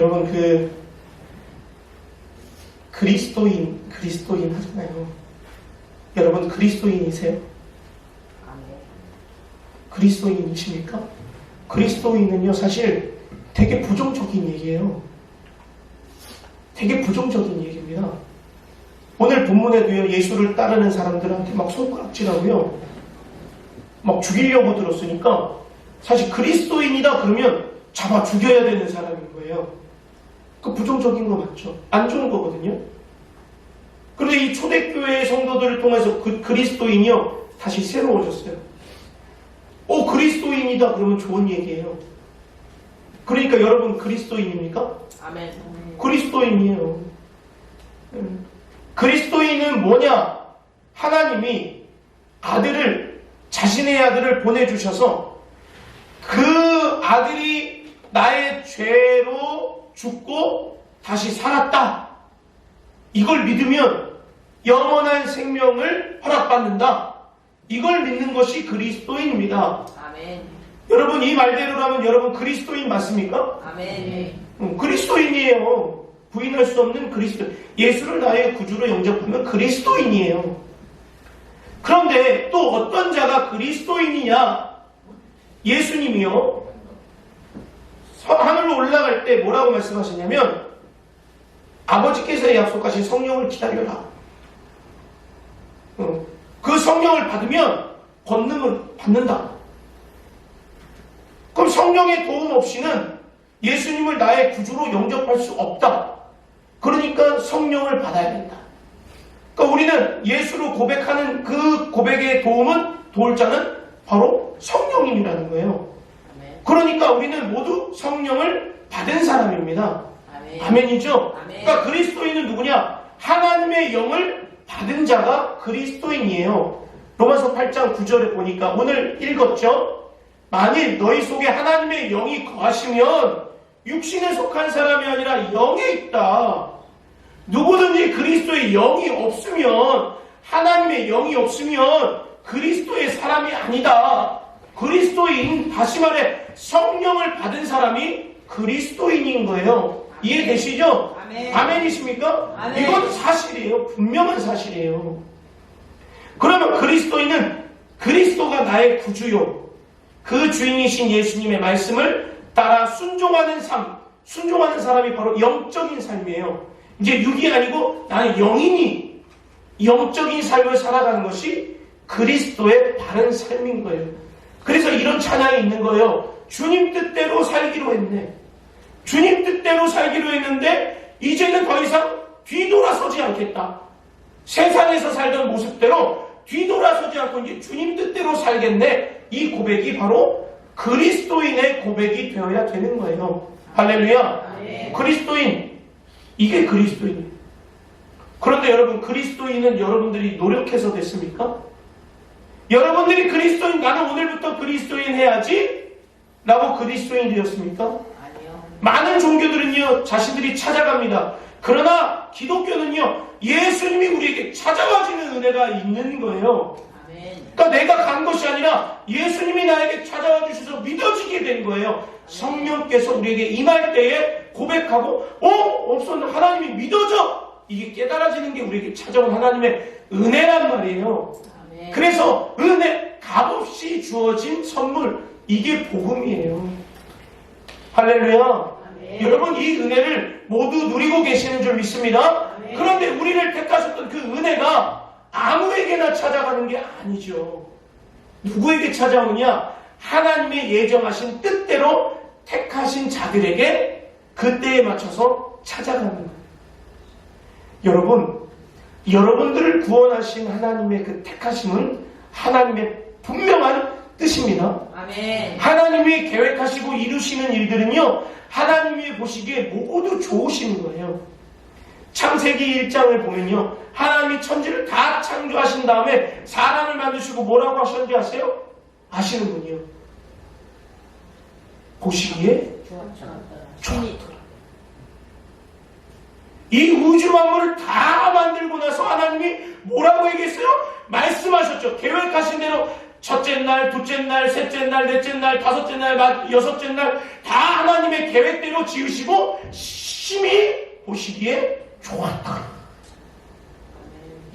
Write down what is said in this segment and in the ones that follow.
여러분 그리스도인 하잖아요. 여러분 그리스도인이세요? 그리스도인이십니까? 그리스도인은요 사실 되게 부정적인 얘기예요. 되게 부정적인 얘기입니다. 오늘 본문에도요 예수를 따르는 사람들한테 막 손가락질하고요 막 죽이려고 들었으니까 사실 그리스도인이다 그러면 잡아 죽여야 되는 사람인 거예요. 그 부정적인 거 맞죠? 안 좋은 거거든요. 그런데 이 초대교회 성도들을 통해서 그 그리스도인이요 다시 새로워졌어요. 그리스도인이다 그러면 좋은 얘기예요. 그러니까 여러분 그리스도인입니까? 아멘. 그리스도인이에요. 그리스도인은 뭐냐? 하나님이 자신의 아들을 보내주셔서 그 아들이 나의 죄로 죽고 다시 살았다. 이걸 믿으면 영원한 생명을 허락받는다. 이걸 믿는 것이 그리스도인입니다. 아멘. 여러분 이 말대로라면 여러분 그리스도인 맞습니까? 아멘. 그리스도인이에요. 부인할 수 없는 그리스도인. 예수를 나의 구주로 영접하면 그리스도인이에요. 그런데 또 어떤 자가 그리스도인이냐? 예수님이요. 하늘로 올라갈 때 뭐라고 말씀하시냐면 아버지께서 약속하신 성령을 기다려라. 그 성령을 받으면 권능을 받는다. 그럼 성령의 도움 없이는 예수님을 나의 구주로 영접할 수 없다. 그러니까 성령을 받아야 된다. 그러니까 우리는 예수로 고백하는 그 고백의 도울 자는 바로 성령님이라는 거예요. 그러니까 우리는 모두 성령을 받은 사람입니다. 아멘이죠? 그러니까 그리스도인은 누구냐? 하나님의 영을 받은 자가 그리스도인이에요. 로마서 8장 9절에 보니까 오늘 읽었죠? 만일 너희 속에 하나님의 영이 거하시면 육신에 속한 사람이 아니라 영에 있다. 누구든지 그리스도의 영이 없으면 하나님의 영이 없으면 그리스도의 사람이 아니다. 그리스도인, 다시 말해 성령을 받은 사람이 그리스도인인 거예요. 이해되시죠? 아멘. 아멘이십니까? 아멘. 이건 사실이에요. 분명한 사실이에요. 그러면 그리스도인은 그리스도가 나의 구주요, 그 주인이신 예수님의 말씀을 따라 순종하는 삶, 순종하는 사람이 바로 영적인 삶이에요. 이제 육이 아니고 나는 영인이 영적인 삶을 살아가는 것이 그리스도의 바른 삶인 거예요. 그래서 이런 찬양이 있는 거예요. 주님 뜻대로 살기로 했네. 주님 뜻대로 살기로 했는데 이제는 더 이상 뒤돌아서지 않겠다. 세상에서 살던 모습대로 뒤돌아서지 않고 이제 주님 뜻대로 살겠네. 이 고백이 바로 그리스도인의 고백이 되어야 되는 거예요. 할렐루야. 네. 그리스도인, 이게 그리스도인이에요. 그런데 여러분 그리스도인은 여러분들이 노력해서 됐습니까? 여러분들이 그리스도인, 나는 오늘부터 그리스도인 해야지 라고 그리스도인이 되었습니까? 아니요. 많은 종교들은요 자신들이 찾아갑니다. 그러나 기독교는요 예수님이 우리에게 찾아와주는 은혜가 있는 거예요. 아멘. 그러니까 내가 간 것이 아니라 예수님이 나에게 찾아와 주셔서 믿어지게 된 거예요. 성령께서 우리에게 임할 때에 고백하고 없어 하나님이 믿어져, 이게 깨달아지는 게 우리에게 찾아온 하나님의 은혜란 말이에요. 아멘. 그래서 은혜, 값없이 주어진 선물, 이게 복음이에요. 할렐루야. 아멘. 여러분 이 은혜를 모두 누리고 계시는 줄 믿습니다. 아멘. 그런데 우리를 택하셨던 그 은혜가 아무에게나 찾아가는 게 아니죠. 누구에게 찾아오느냐? 하나님의 예정하신 뜻대로 택하신 자들에게 그때에 맞춰서 찾아가는 거예요. 여러분, 여러분들을 구원하신 하나님의 그 택하심은 하나님의 분명한 뜻입니다. 아멘. 하나님이 계획하시고 이루시는 일들은요, 하나님이 보시기에 모두 좋으신 거예요. 창세기 1장을 보면요, 하나님이 천지를 다 창조하신 다음에 사람을 만드시고 뭐라고 하셨는지 아세요? 아시는군요. 보시기에 좋아. 이 우주 만물을 다 만들고 나서 하나님이 뭐라고 얘기했어요? 말씀하셨죠. 계획하신 대로 첫째 날, 둘째 날, 셋째 날, 넷째 날, 다섯째 날, 여섯째 날 다 하나님의 계획대로 지으시고 심히 보시기에 좋았다.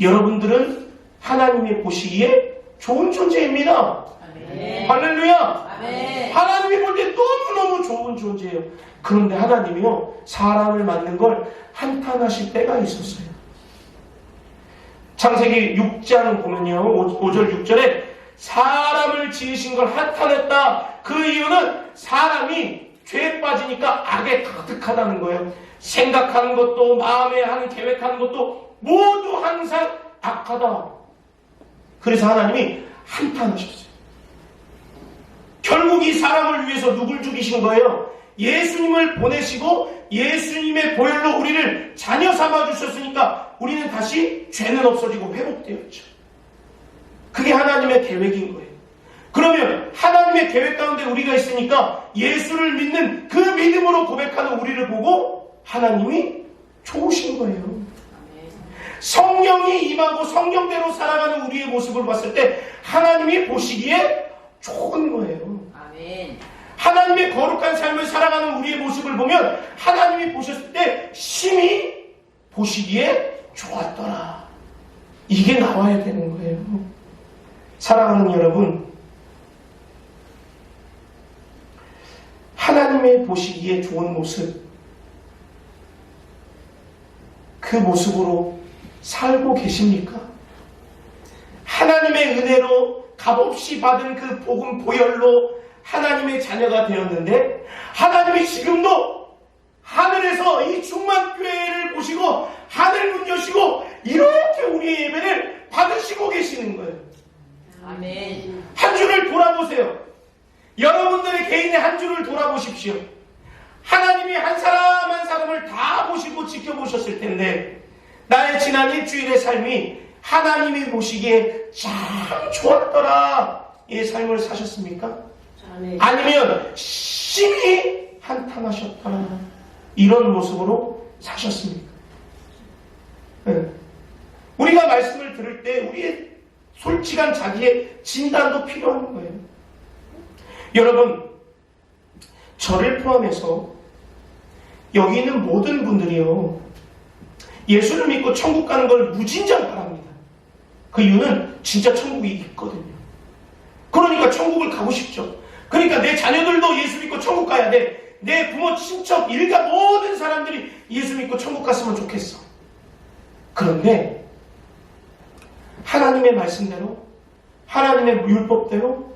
여러분들은 하나님이 보시기에 좋은 존재입니다. 아멘. 할렐루야. 아멘. 하나님이 볼 때 너무너무 좋은 존재예요. 그런데 하나님이요, 사람을 만든 걸 한탄하실 때가 있었어요. 창세기 6장 보면요, 5절 6절에 사람을 지으신 걸 한탄했다. 그 이유는 사람이 죄에 빠지니까 악에 가득하다는 거예요. 생각하는 것도, 마음에 하는 계획하는 것도 모두 항상 악하다. 그래서 하나님이 한탄하셨어요. 결국 이 사람을 위해서 누굴 죽이신 거예요? 예수님을 보내시고 예수님의 보혈로 우리를 자녀 삼아 주셨으니까 우리는 다시 죄는 없어지고 회복되었죠. 그게 하나님의 계획인 거예요. 그러면 하나님의 계획 가운데 우리가 있으니까 예수를 믿는 그 믿음으로 고백하는 우리를 보고 하나님이 좋으신 거예요. 성령이 임하고 성령대로 살아가는 우리의 모습을 봤을 때 하나님이 보시기에 좋은 거예요. 아멘. 하나님의 거룩한 삶을 살아가는 우리의 모습을 보면 하나님이 보셨을 때 심히 보시기에 좋았더라. 이게 나와야 되는 거예요. 사랑하는 여러분, 하나님의 보시기에 좋은 모습, 그 모습으로 살고 계십니까? 하나님의 은혜로 값없이 받은 그 복음 보혈로 하나님의 자녀가 되었는데 하나님이 지금도 하늘에서 이 충만교회를 보시고 하늘 문 여시고 이렇게 우리의 예배를 받으시고 계시는 거예요. 아멘. 한 주를 돌아보세요. 여러분들의 개인의 한 주를 돌아보십시오. 하나님이 한 사람 한 사람을 다 보시고 지켜보셨을 텐데 나의 지난 일주일의 삶이 하나님이 보시기에 참 좋았더라 이 삶을 사셨습니까? 아멘. 아니면 심히 한탄하셨더라 이런 모습으로 사셨습니까? 네. 우리가 말씀을 들을 때 우리의 솔직한 자기의 진단도 필요한 거예요. 여러분, 저를 포함해서 여기 있는 모든 분들이요, 예수를 믿고 천국 가는 걸 무진장 바랍니다. 그 이유는 진짜 천국이 있거든요. 그러니까 천국을 가고 싶죠. 그러니까 내 자녀들도 예수 믿고 천국 가야 돼. 내 부모, 친척, 일가 모든 사람들이 예수 믿고 천국 갔으면 좋겠어. 그런데 하나님의 말씀대로, 하나님의 율법대로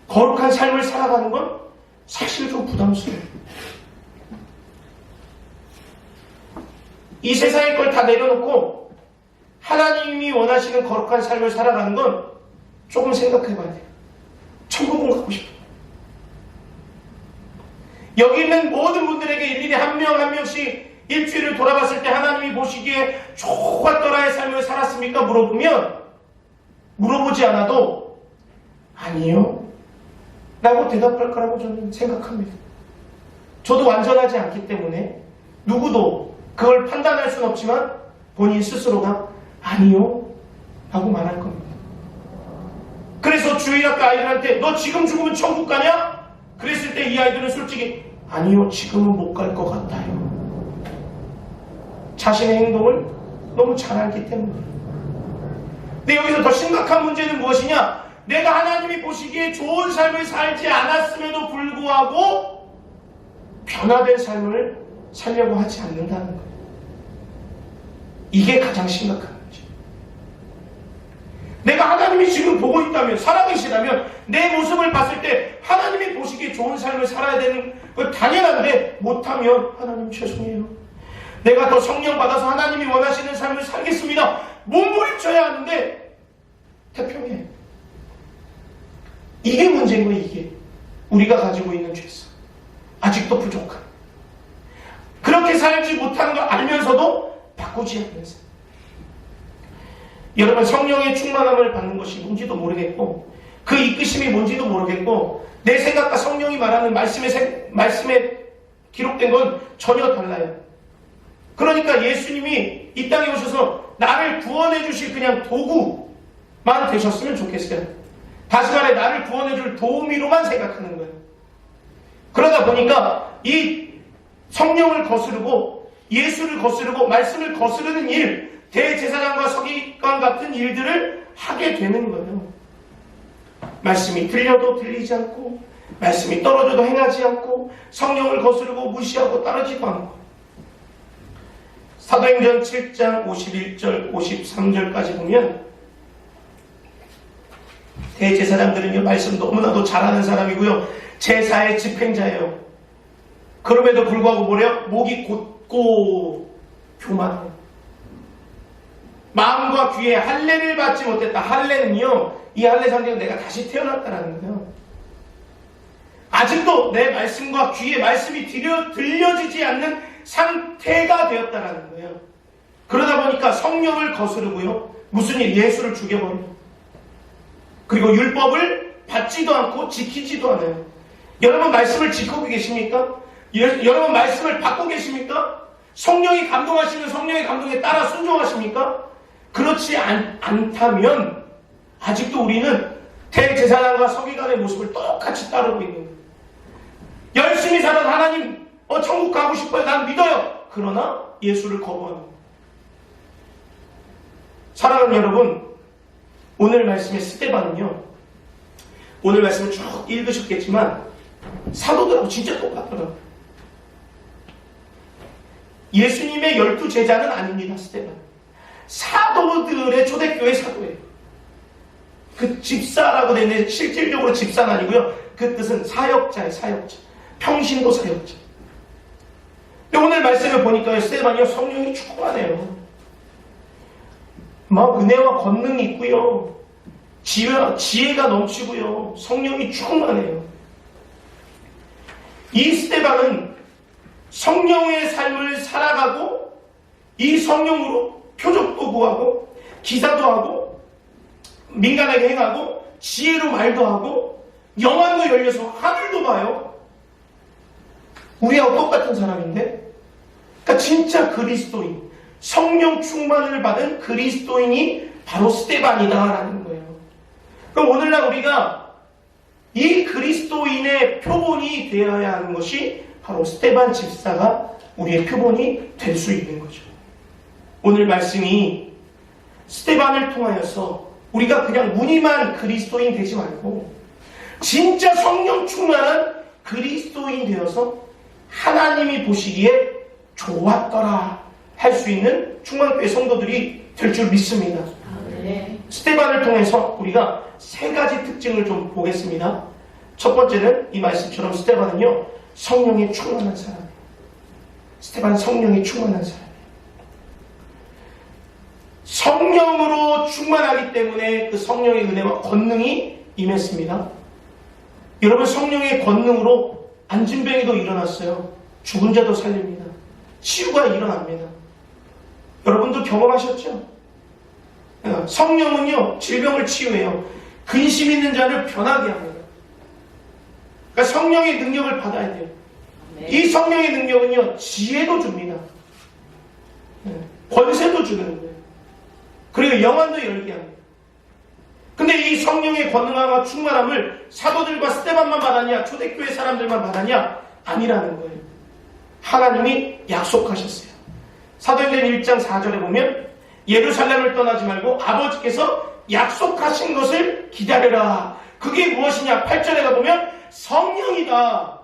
거룩한 삶을 살아가는 건 사실 좀 부담스러워요. 이 세상의 걸 다 내려놓고 하나님이 원하시는 거룩한 삶을 살아가는 건 조금 생각해봐야 돼요. 천국은 가고 싶어요. 여기 있는 모든 분들에게 일일이 한 명 한 명씩 일주일을 돌아봤을 때 하나님이 보시기에 좋았더라의 삶을 살았습니까? 물어보면 물어보지 않아도 아니요 라고 대답할 거라고 저는 생각합니다. 저도 완전하지 않기 때문에 누구도 그걸 판단할 수는 없지만 본인 스스로가 아니요 라고 말할 겁니다. 그래서 주일학교 아이들한테 너 지금 죽으면 천국 가냐? 그랬을 때 이 아이들은 솔직히 아니요 지금은 못 갈 것 같아요. 자신의 행동을 너무 잘 알기 때문에. 근데 여기서 더 심각한 문제는 무엇이냐? 내가 하나님이 보시기에 좋은 삶을 살지 않았음에도 불구하고 변화된 삶을 살려고 하지 않는다는 거예요. 이게 가장 심각한 문제. 내가 하나님이 지금 보고 있다면, 살아계시다면 내 모습을 봤을 때 하나님이 보시기에 좋은 삶을 살아야 되는 건 당연한데 못하면 하나님 죄송해요. 내가 더 성령 받아서 하나님이 원하시는 삶을 살겠습니다. 몸부림쳐야 하는데 태평해. 이게 문제인 거예요. 이게 우리가 가지고 있는 죄성, 아직도 부족한, 그렇게 살지 못하는 걸 알면서도 바꾸지 않는 삶. 여러분, 성령의 충만함을 받는 것이 뭔지도 모르겠고 그 이끄심이 뭔지도 모르겠고 내 생각과 성령이 말하는 말씀에 기록된 건 전혀 달라요. 그러니까 예수님이 이 땅에 오셔서 나를 구원해 주실 그냥 도구만 되셨으면 좋겠어요. 다시 말해 나를 구원해줄 도우미로만 생각하는 거예요. 그러다 보니까 이 성령을 거스르고 예수를 거스르고 말씀을 거스르는 일, 대제사장과 서기관 같은 일들을 하게 되는 거예요. 말씀이 들려도 들리지 않고 말씀이 떨어져도 행하지 않고 성령을 거스르고 무시하고 따르지도 않고. 사도행전 7장 51절 53절까지 보면 대제사장들은요 말씀 너무나도 잘하는 사람이고요 제사의 집행자예요. 그럼에도 불구하고 뭐래요? 목이 곧고 교만해요. 마음과 귀에 할례를 받지 못했다. 할례는요 이 할례 상징은 내가 다시 태어났다라는 거예요. 아직도 내 말씀과 귀에 말씀이 들려지지 않는 상태가 되었다라는 거예요. 그러다 보니까 성령을 거스르고요 무슨 일? 예수를 죽여버려요. 그리고 율법을 받지도 않고 지키지도 않아요. 여러분 말씀을 지키고 계십니까? 여러분 말씀을 받고 계십니까? 성령이 감동하시는 성령의 감동에 따라 순종하십니까? 그렇지 않다면 아직도 우리는 대제사장과 서기관의 모습을 똑같이 따르고 있는 거예요. 열심히 사는 하나님 천국 가고 싶어요. 난 믿어요. 그러나 예수를 거부하는 거예요. 사랑하는 여러분, 오늘 말씀의 스데반은요 오늘 말씀을 쭉 읽으셨겠지만 사도들하고 진짜 똑같더라고요. 예수님의 12제자는 아닙니다. 스데반 사도들의 초대교회 사도예요. 그 집사라고 되어 있는데 실질적으로 집사는 아니고요 그 뜻은 사역자예요. 사역자, 평신도 사역자. 오늘 말씀을 보니까 스데반이요 성령이 충만해요. 막 은혜와 권능이 있고요 지혜가 넘치고요 성령이 충만해요. 이 스데반은 성령의 삶을 살아가고 이 성령으로 표적도 구하고 기사도 하고 민간하게 행하고 지혜로 말도 하고 영안도 열려서 하늘도 봐요. 우리하고 똑같은 사람인데 그러니까 진짜 그리스도인 성령 충만을 받은 그리스도인이 바로 스데반이다라는 거예요. 그럼 오늘날 우리가 이 그리스도인의 표본이 되어야 하는 것이 바로 스데반 집사가 우리의 표본이 될 수 있는 거죠. 오늘 말씀이 스데반을 통하여서 우리가 그냥 무늬만 그리스도인 되지 말고 진짜 성령 충만한 그리스도인 되어서 하나님이 보시기에 좋았더라 할 수 있는 충만교회 성도들이 될 줄 믿습니다. 네. 스데반을 통해서 우리가 세 가지 특징을 좀 보겠습니다. 첫 번째는 이 말씀처럼 스데반은요 성령에 충만한 사람이에요. 스데반은 성령에 충만한 사람이에요. 성령으로 충만하기 때문에 그 성령의 은혜와 권능이 임했습니다. 여러분 성령의 권능으로 안진뱅이도 일어났어요. 죽은 자도 살립니다. 치유가 일어납니다. 여러분도 경험하셨죠? 성령은요 질병을 치유해요. 근심 있는 자를 변하게 합니다. 그러니까 성령의 능력을 받아야 돼요. 이 성령의 능력은요 지혜도 줍니다. 권세도 주는 거예요. 그리고 영안도 열게 합니다. 근데 이 성령의 권능과 충만함을 사도들과 스데반만 받았냐 초대교회 사람들만 받았냐? 아니라는 거예요. 하나님이 약속하셨어요. 사도행전 1장 4절에 보면 예루살렘을 떠나지 말고 아버지께서 약속하신 것을 기다려라. 그게 무엇이냐? 8절에 가보면 성령이다.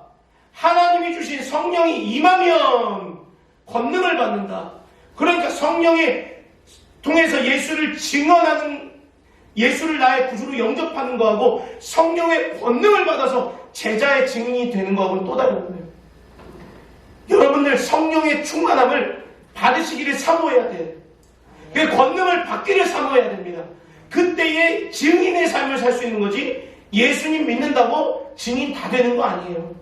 하나님이 주신 성령이 임하면 권능을 받는다. 그러니까 성령에 통해서 예수를 증언하는, 예수를 나의 구주로 영접하는 거하고 성령의 권능을 받아서 제자의 증인이 되는 거하고는 또 다른 거예요. 여러분들 성령의 충만함을 받으시기를 사모해야 돼요. 그 권능을 받기를 사모해야 됩니다. 그때의 증인의 삶을 살 수 있는 거지 예수님 믿는다고 증인 다 되는 거 아니에요.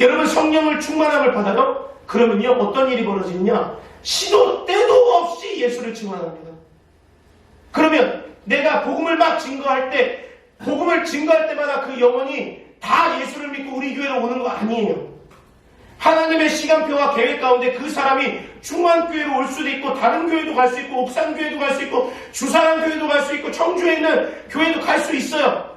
여러분 성령을 충만함을 받아요? 그러면요 어떤 일이 벌어지느냐? 시도 때도 없이 예수를 증언합니다. 그러면 내가 복음을 막 증거할 때, 복음을 증거할 때마다 그 영혼이 다 예수를 믿고 우리 교회로 오는 거 아니에요. 하나님의 시간표와 계획 가운데 그 사람이 중앙교회로 올 수도 있고 다른 교회도 갈 수 있고 옥산교회도 갈 수 있고 주사랑교회도 갈 수 있고 청주에 있는 교회도 갈 수 있어요.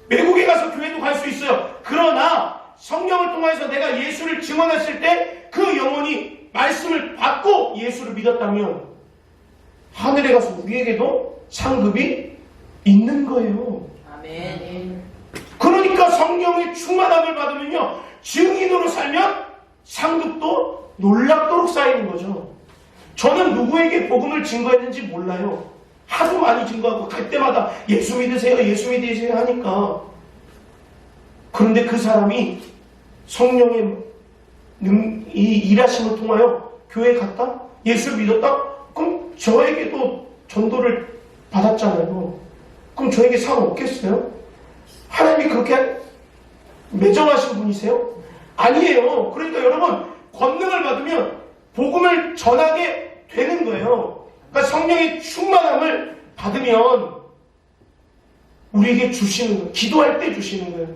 외국에 가서 교회도 갈 수 있어요. 그러나 성령을 통해서 내가 예수를 증언했을 때 그 영혼이 말씀을 받고 예수를 믿었다면 하늘에 가서 우리에게도 상급이 있는 거예요. 아멘. 그러니까 성령의 충만함을 받으면요, 증인으로 살면 상급도 놀랍도록 쌓이는 거죠. 저는 누구에게 복음을 증거했는지 몰라요. 하도 많이 증거하고 갈 때마다 예수 믿으세요, 예수 믿으세요 하니까. 그런데 그 사람이 성령의 이 일하심을 통하여 교회에 갔다? 예수를 믿었다? 그럼 저에게도 전도를 받았잖아요. 그럼 저에게 상 없겠어요? 하나님이 그렇게 매정하신 분이세요? 아니에요. 그러니까 여러분, 권능을 받으면 복음을 전하게 되는 거예요. 그러니까 성령의 충만함을 받으면 우리에게 주시는 거예요. 기도할 때 주시는 거예요.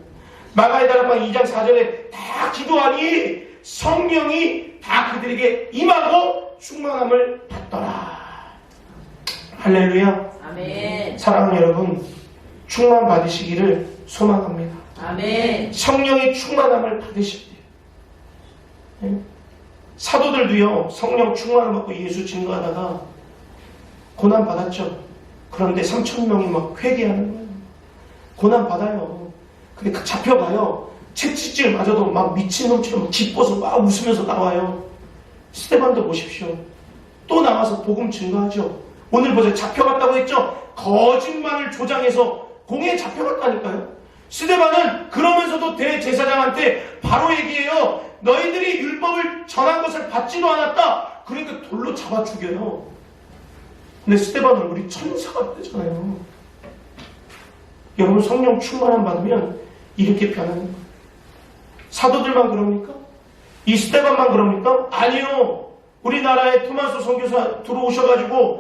마가의 다락방 2장 4절에 다 기도하니 성령이 다 그들에게 임하고 충만함을 받더라. 할렐루야. 아멘. 사랑하는 여러분, 충만 받으시기를 소망합니다. 아멘. 성령의 충만함을 받으셔야 돼요. 네? 사도들도요, 성령 충만을 받고 예수 증거하다가 고난 받았죠. 그런데 3,000명이 막 회개하는 거예요. 고난 받아요. 근데 잡혀가요. 채찍질마저도 막 미친놈처럼 기뻐서 막 웃으면서 나와요. 스데반도 보십시오. 또 나와서 복음 증거하죠. 오늘 보세요. 잡혀갔다고 했죠. 거짓말을 조장해서 공회에 잡혀갔다니까요. 스데반은 그러면서도 대제사장한테 바로 얘기해요. 너희들이 율법을 전한 것을 받지도 않았다. 그러니까 돌로 잡아 죽여요. 근데 스데반 얼굴이 천사가 되잖아요. 여러분, 성령 충만함 받으면 이렇게 변하는 거예요. 사도들만 그럽니까? 이 스데반만 그럽니까? 아니요. 우리나라에 토마스 선교사 들어와가지고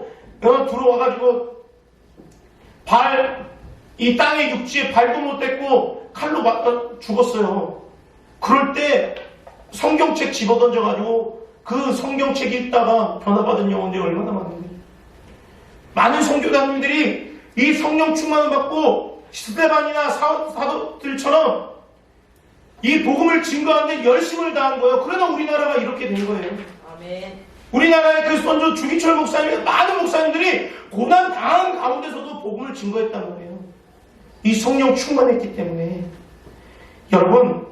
이 땅의 육지에 발도 못 댔고 칼로 맞아 죽었어요. 그럴 때 성경책 집어던져가지고 그 성경책 읽다가 변화받은 영혼들이 얼마나 많은데. 많은 선교사님들이 이 성령 충만을 받고 스데반이나 사도들처럼 이 복음을 증거하는데 열심을 다한 거예요. 그러나 우리나라가 이렇게 된 거예요. 아멘. 우리나라의 그 선조 주기철 목사님, 많은 목사님들이 고난 당한 가운데서도 복음을 증거했단 말이에요. 이 성령 충만했기 때문에. 여러분,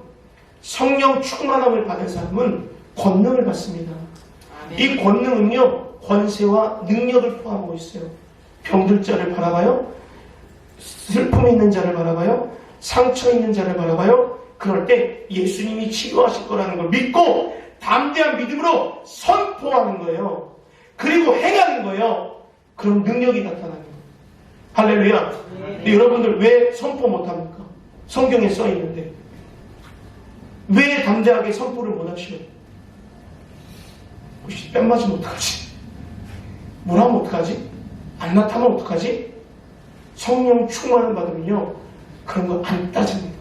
성령 충만함을 받은 사람은 권능을 받습니다. 아멘. 이 권능은요, 권세와 능력을 포함하고 있어요. 병들 자를 바라봐요. 슬픔 있는 자를 바라봐요. 상처 있는 자를 바라봐요. 그럴 때 예수님이 치료하실 거라는 걸 믿고 담대한 믿음으로 선포하는 거예요. 그리고 행하는 거예요. 그럼 능력이 나타나는 거예요. 할렐루야. 근데 여러분들 왜 선포 못합니까? 성경에 써 있는데 왜 담대하게 선포를 못하시오? 혹시 뺨 맞으면 어떡하지? 뭐라면 어떡하지? 안 나타나면 어떡하지? 성령 충만을 받으면요, 그런 거 안 따집니다.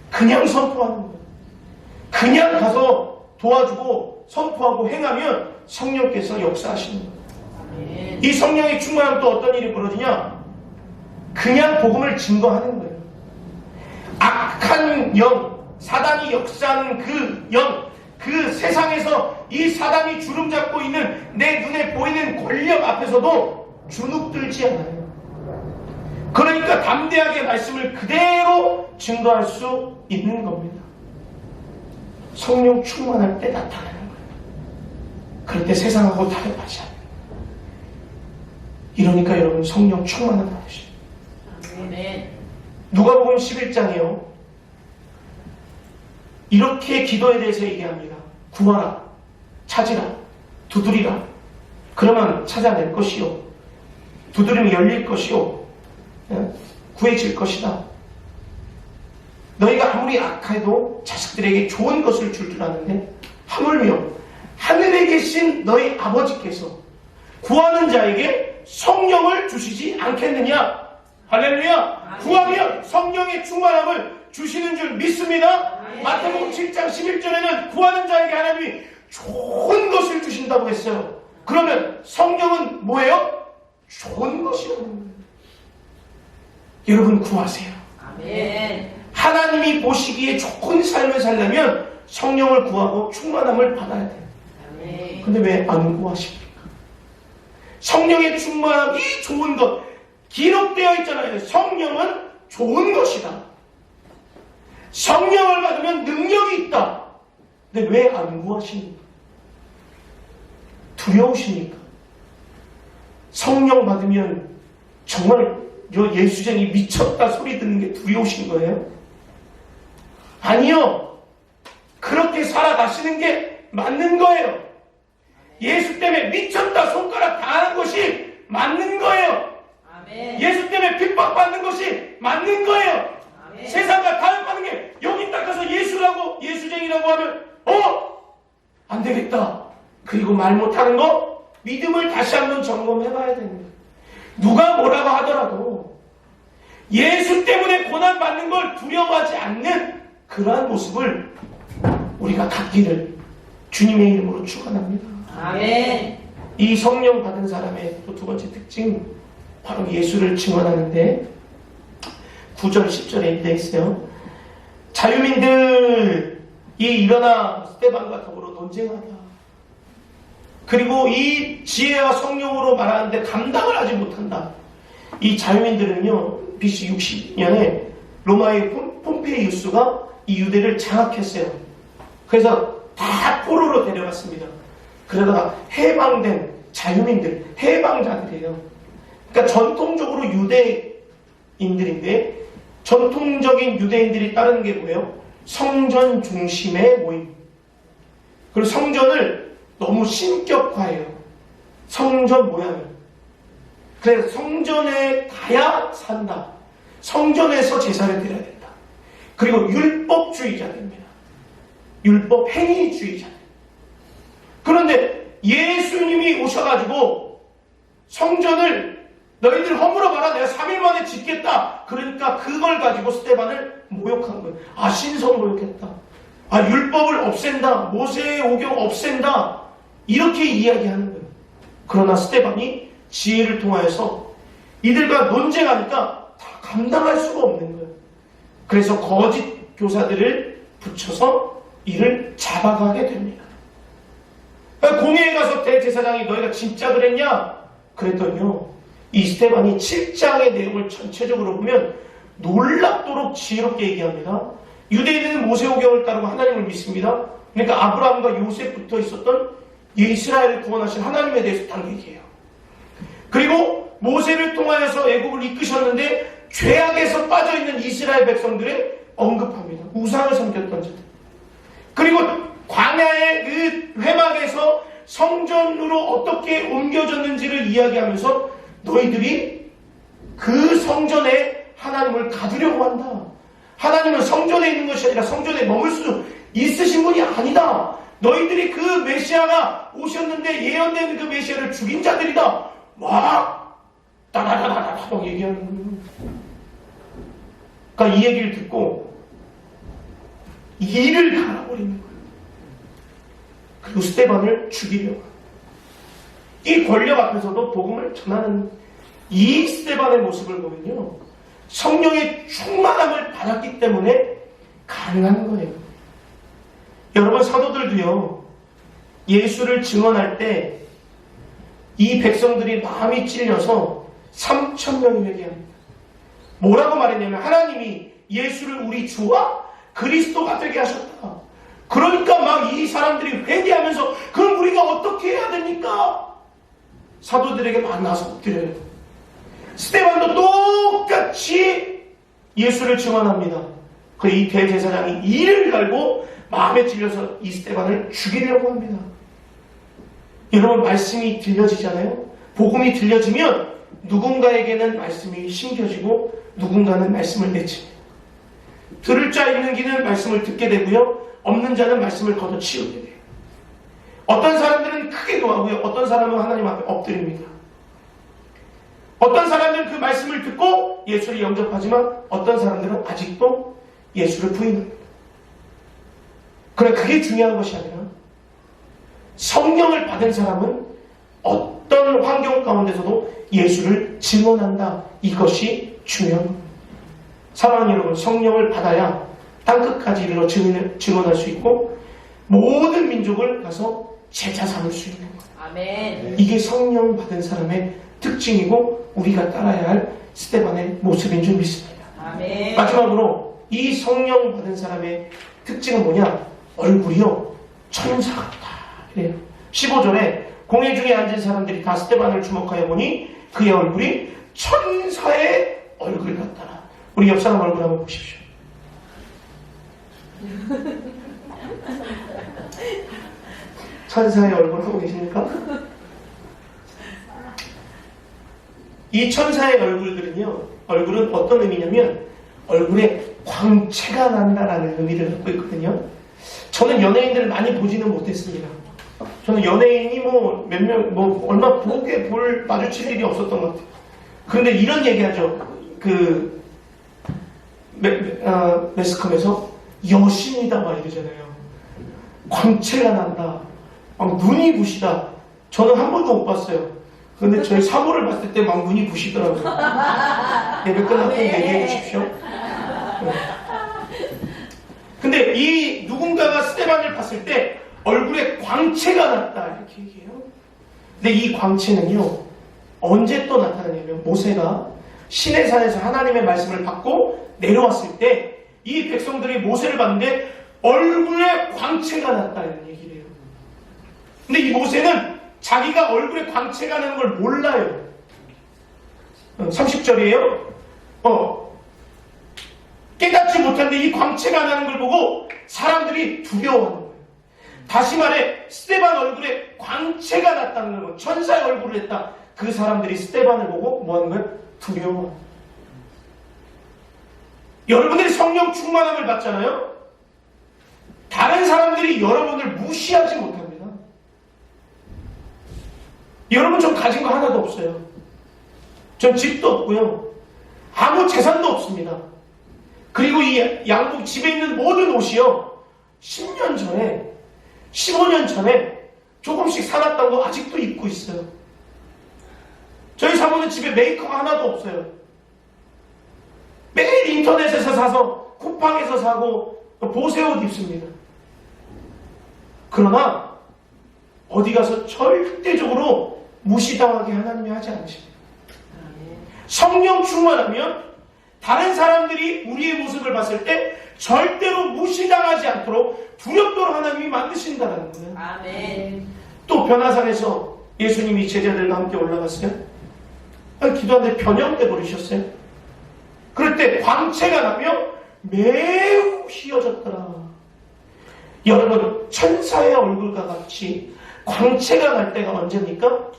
그냥 선포하는 거예요. 그냥 가서 도와주고 선포하고 행하면 성령께서 역사하시는 거예요. 아멘. 이 성령의 충만하면 또 어떤 일이 벌어지냐? 그냥 복음을 증거하는 거예요. 악한 영, 사단이 역사하는 그 영, 그 세상에서 이 사단이 주름 잡고 있는 내 눈에 보이는 권력 앞에서도 주눅들지 않아요. 그러니까 담대하게 말씀을 그대로 증거할 수 있는 겁니다. 성령 충만할 때 나타나는 거예요. 그럴 때 세상하고 타협하지 않아요. 이러니까 여러분, 성령 충만을 받으시죠. 아멘. 누가복음 11장이요. 이렇게 기도에 대해서 얘기합니다. 구하라, 찾으라, 두드리라. 그러면 찾아낼 것이요. 두드리면 열릴 것이요. 구해질 것이다. 너희가 아무리 악해도 자식들에게 좋은 것을 줄 줄 아는데 하물며 하늘에 계신 너희 아버지께서 구하는 자에게 성령을 주시지 않겠느냐? 할렐루야. 구하면 성령의 충만함을 주시는 줄 믿습니다. 마태복음 7장 11절에는 구하는 자에게 하나님이 좋은 것을 주신다고 했어요. 그러면 성령은 뭐예요? 좋은 것이라는 거예요. 여러분 구하세요. 아멘. 하나님이 보시기에 좋은 삶을 살려면 성령을 구하고 충만함을 받아야 돼요. 아멘. 근데 왜 안 구하십니까? 성령의 충만함이 좋은 것. 기록되어 있잖아요. 성령은 좋은 것이다. 성령을 받으면 능력이 있다. 근데 왜 안 구하십니까? 두려우십니까? 성령 받으면 정말 예수쟁이 미쳤다 소리 듣는 게 두려우신 거예요? 아니요. 그렇게 살아가시는 게 맞는 거예요. 예수 때문에 미쳤다 손가락 다 하는 것이 맞는 거예요. 아멘. 예수 때문에 핍박받는 것이 맞는 거예요. 아멘. 세상과 타협하는 게 여기 딱 가서 예수라고 예수쟁이라고 하면 안 되겠다. 그리고 말 못하는 거 믿음을 다시 한번 점검해봐야 됩니다. 누가 뭐라고 하더라도 예수 때문에 고난받는 걸 두려워하지 않는 그러한 모습을 우리가 갖기를 주님의 이름으로 축원합니다. 아멘. 이 성령 받은 사람의 또 두 번째 특징 바로 예수를 증언하는데 9절 10절에 되어 있어요. 자유민들이 일어나 스데반과 더불어 논쟁하다. 그리고 이 지혜와 성령으로 말하는데 감당을 하지 못한다. 이 자유민들은요 BC 60년에 로마의 폼페이우스가 이 유대를 장악했어요. 그래서 다 포로로 데려갔습니다. 그러다가 해방된 자유민들, 해방자들이에요. 그러니까 전통적으로 유대인들인데 전통적인 유대인들이 따르는 게 뭐예요? 성전 중심의 모임. 그리고 성전을 너무 신격화해요. 성전 모양을. 그래서 성전에 가야 산다. 성전에서 제사를 드려야 된다. 그리고 율법주의자들입니다. 율법 행위주의자. 그런데 예수님이 오셔가지고 성전을 너희들 허물어봐라. 내가 3일 만에 짓겠다. 그러니까 그걸 가지고 스데반을 모욕한 거예요. 신성 모욕했다. 율법을 없앤다. 모세의 오경 없앤다. 이렇게 이야기하는 거예요. 그러나 스데반이 지혜를 통하여서 이들과 논쟁하니까 다 감당할 수가 없는 거예요. 그래서 거짓 교사들을 붙여서 이를 잡아가게 됩니다. 공회에 가서 대제사장이 너희가 진짜 그랬냐? 그랬더니요. 이 스데반이 7장의 내용을 전체적으로 보면 놀랍도록 지혜롭게 얘기합니다. 유대인은 모세오경을 따르고 하나님을 믿습니다. 그러니까 아브라함과 요셉부터 있었던 이스라엘을 구원하신 하나님에 대해서 딱 얘기해요. 그리고 모세를 통하여서 애국을 이끄셨는데 죄악에서 빠져있는 이스라엘 백성들을 언급합니다. 우상을 섬겼던 자들. 그리고 광야의 그 회막에서 성전으로 어떻게 옮겨졌는지를 이야기하면서 너희들이 그 성전에 하나님을 가두려고 한다. 하나님은 성전에 있는 것이 아니라 성전에 머물 수 있으신 분이 아니다. 너희들이 그 메시아가 오셨는데 예언된 그 메시아를 죽인 자들이다. 막 따다다다다 막 얘기하는 거예요. 그러니까 이 얘기를 듣고 이를 갈아버리는 거예요. 그리고 스데반을 죽이려고. 이 권력 앞에서도 복음을 전하는 이 스데반의 모습을 보면요. 성령의 충만함을 받았기 때문에 가능한 거예요. 여러분 사도들도요. 예수를 증언할 때 이 백성들이 마음이 찔려서 3,000명이 회개합니다. 뭐라고 말했냐면 하나님이 예수를 우리 주와 그리스도가 되게 하셨다. 그러니까 막 이 사람들이 회개하면서 그럼 우리가 어떻게 해야 됩니까? 사도들에게 만나서 엎드려요. 스데반도 똑같이 예수를 증언합니다. 그래서 이 대제사장이 이를 갈고 마음에 찔려서 이 스데반을 죽이려고 합니다. 여러분 말씀이 들려지잖아요. 복음이 들려지면 누군가에게는 말씀이 심겨지고 누군가는 말씀을 내칩니다. 들을 자 있는 귀는 말씀을 듣게 되고요. 없는 자는 말씀을 걷어치우게 돼요. 어떤 사람들은 크게 노하고요. 어떤 사람은 하나님 앞에 엎드립니다. 어떤 사람들은 그 말씀을 듣고 예수를 영접하지만 어떤 사람들은 아직도 예수를 부인합니다. 그러나 그게 중요한 것이 아니라 성령을 받은 사람은 어떤 환경 가운데서도 예수를 증언한다. 이것이 중요한 겁니다. 사랑하는 여러분, 성령을 받아야 땅끝까지 이르러 증언할 수 있고 모든 민족을 가서 제자 삼을 수 있는 거예요. 아멘. 이게 성령 받은 사람의 특징이고 우리가 따라야 할 스데반의 모습인 줄 믿습니다. 아멘. 마지막으로 이 성령 받은 사람의 특징은 뭐냐? 얼굴이요 천사 같다. 그래요. 15절에 공회 중에 앉은 사람들이 다 스데반을 주목하여 보니 그의 얼굴이 천사의 얼굴 같더라. 우리 옆 사람 얼굴 한번 보십시오. 천사의 얼굴 하고 계십니까? 이 천사의 얼굴은 어떤 의미냐면 얼굴에 광채가 난다라는 의미를 갖고 있거든요. 저는 연예인들을 많이 보지는 못했습니다. 저는 연예인이 얼마 보게 마주칠 일이 없었던 것 같아요. 그런데 이런 얘기하죠. 매스컴에서 여신이다 막 이러잖아요. 광채가 난다. 막 눈이 부시다. 저는 한 번도 못 봤어요. 근데 저희 사모를 봤을 때 막 눈이 부시더라고요. 예배 끝났고 얘기해 주십시오. 네. 근데 이 누군가가 스데반을 봤을 때 얼굴에 광채가 났다 이렇게 얘기해요. 근데 이 광채는요 언제 또 나타나냐면 모세가 시내산에서 하나님의 말씀을 받고 내려왔을 때 이 백성들이 모세를 봤는데 얼굴에 광채가 났다 이런 얘기를 해요. 근데 이 모세는 자기가 얼굴에 광채가 나는 걸 몰라요. 30절이에요. 깨닫지 못하는데 이 광채가 나는 걸 보고 사람들이 두려워하는 거예요. 다시 말해 스데반 얼굴에 광채가 났다는 거, 천사의 얼굴을 했다. 그 사람들이 스데반을 보고 뭐 하는 거예요? 두려워하는 거예요. 여러분들이 성령 충만함을 받잖아요. 다른 사람들이 여러분을 무시하지 못합니다. 여러분 전 가진 거 하나도 없어요. 전 집도 없고요. 아무 재산도 없습니다. 그리고 이 양복 집에 있는 모든 옷이요 10년 전에 15년 전에 조금씩 사놨던 거 아직도 입고 있어요. 저희 사모는 집에 메이커가 하나도 없어요. 매일 인터넷에서 사서 쿠팡에서 사고 보세옷 입습니다. 그러나 어디 가서 절대적으로 무시당하게 하나님이 하지 않으십니다. 성령 충만하면 다른 사람들이 우리의 모습을 봤을 때 절대로 무시당하지 않도록 두렵도록 하나님이 만드신다는 거예요. 아멘. 또 변화산에서 예수님이 제자들과 함께 올라갔어요. 기도하는데 변형돼 버리셨어요. 그럴 때 광채가 나며 매우 희어졌더라. 여러분 천사의 얼굴과 같이 광채가 날 때가 언제입니까?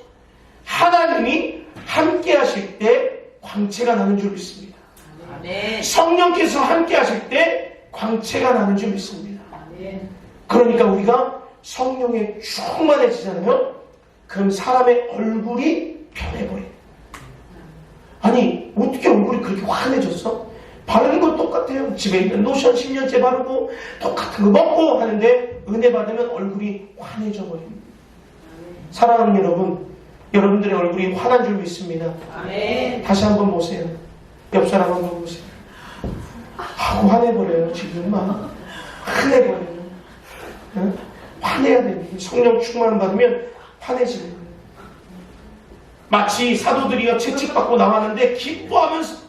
하나님이 함께 하실 때 광채가 나는 줄 믿습니다. 아멘. 성령께서 함께 하실 때 광채가 나는 줄 믿습니다. 아멘. 그러니까 우리가 성령에 충만해지잖아요. 그럼 사람의 얼굴이 변해버려요. 아니 어떻게 얼굴이 그렇게 환해졌어? 바르는 건 똑같아요. 집에 있는 로션 10년째 바르고 똑같은 거 먹고 하는데 은혜 받으면 얼굴이 환해져 버립니다. 사랑하는 여러분, 여러분들의 얼굴이 환한 줄 믿습니다. 아멘. 다시 한번 보세요. 옆 사람 한번 보세요. 하고 환해버려요. 지금 막 환해버려요. 응? 환해야 됩니다. 성령 충만 받으면 환해지는 거예요. 마치 사도들이요 채찍받고 나왔는데 기뻐하면서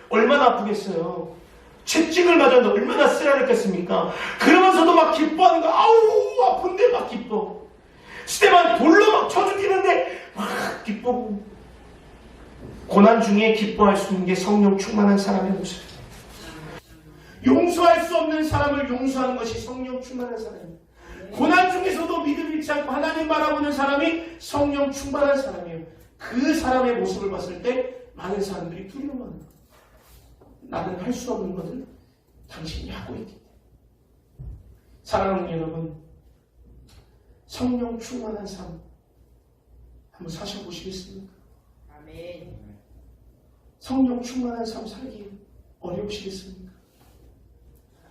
얼마나 아프겠어요. 채찍을 맞았는데 얼마나 쓰라렸겠습니까? 그러면서도 막 기뻐하는 거. 아우 아픈데 막 기뻐. 스데반 돌로 막 쳐 죽이는데 막 기뻐고. 고난 중에 기뻐할 수 있는 게 성령 충만한 사람의 모습. 용서할 수 없는 사람을 용서하는 것이 성령 충만한 사람입니다. 고난 중에서도 믿음 잃지 않고 하나님 바라보는 사람이 성령 충만한 사람이에요. 그 사람의 모습을 봤을 때 많은 사람들이 두려워합니다. 나는 할 수 없는 것을 당신이 하고 있기 때문에. 사랑하는 여러분, 성령 충만한 삶 한번 사셔보시겠습니까? 아멘. 성령 충만한 삶 살기 어려우시겠습니까?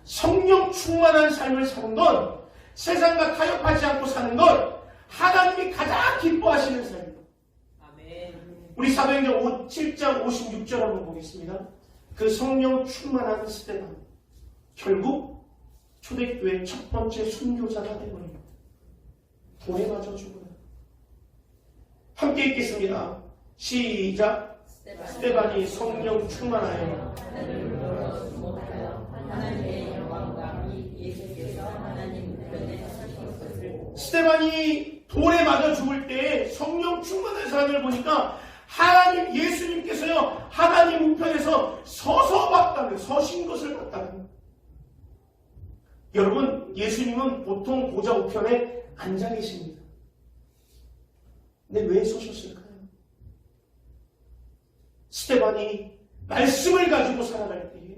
성령 충만한 삶을 사는 건 세상과 타협하지 않고 사는 건 하나님이 가장 기뻐하시는 삶입니다. 아멘. 우리 사도행전 7장 56절 한번 보겠습니다. 그 성령 충만한 스데반, 결국 초대교회 첫 번째 순교자가 되어버립니다. 돌에 맞아 죽어요. 함께 읽겠습니다. 시작. 스데반이 성령 충만하여 스데반이 돌에 맞아 죽을 때 성령 충만한 사람을 보니까 하나님, 예수님께서요, 하나님 우편에서 서서 봤다는, 서신 것을 봤다는. 여러분, 예수님은 보통 보좌 우편에 앉아 계십니다. 근데 왜 서셨을까요? 스데반이 말씀을 가지고 살아갈 때에,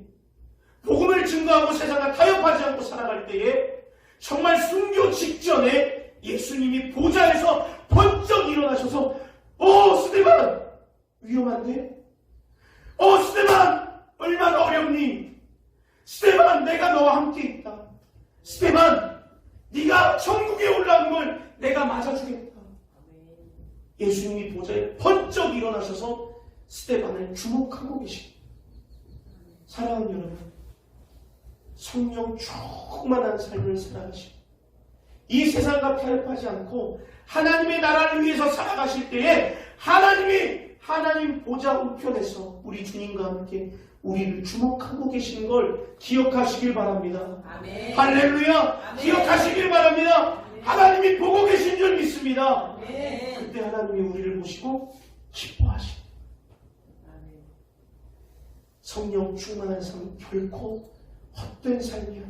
복음을 증거하고 세상과 타협하지 않고 살아갈 때에, 정말 순교 직전에 예수님이 보좌에서 번쩍 일어나셔서 스데반 위험한데? 스데반 얼마나 어렵니? 스데반 내가 너와 함께 있다. 스데반 네가 천국에 올라온 걸 내가 맞아주겠다. 예수님이 보좌에 번쩍 일어나셔서 스데반을 주목하고 계십니다. 사랑하는 여러분, 성령 충만한 삶을 살아가시고 이 세상과 타협하지 않고 하나님의 나라를 위해서 살아가실 때에 하나님 보좌 우편에서 우리 주님과 함께 우리를 주목하고 계시는 걸 기억하시길 바랍니다. 아멘. 할렐루야. 아멘. 기억하시길 바랍니다. 하나님이 보고 계신 줄 믿습니다. 아멘. 그때 하나님이 우리를 보시고 기뻐하십니다. 아멘. 성령 충만한 삶 결코 헛된 삶이 아니에요.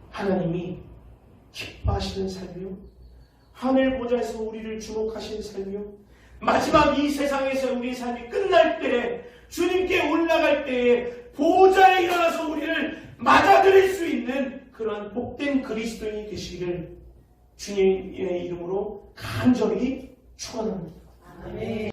하나님이 기뻐하시는 삶이요, 하늘 보좌에서 우리를 주목하시는 삶이요, 마지막 이 세상에서 우리의 삶이 끝날 때에, 주님께 올라갈 때에 보좌에 일어나서 우리를 맞아들일 수 있는 그러한 복된 그리스도인이 되시기를 주님의 이름으로 간절히 축원합니다. 아멘.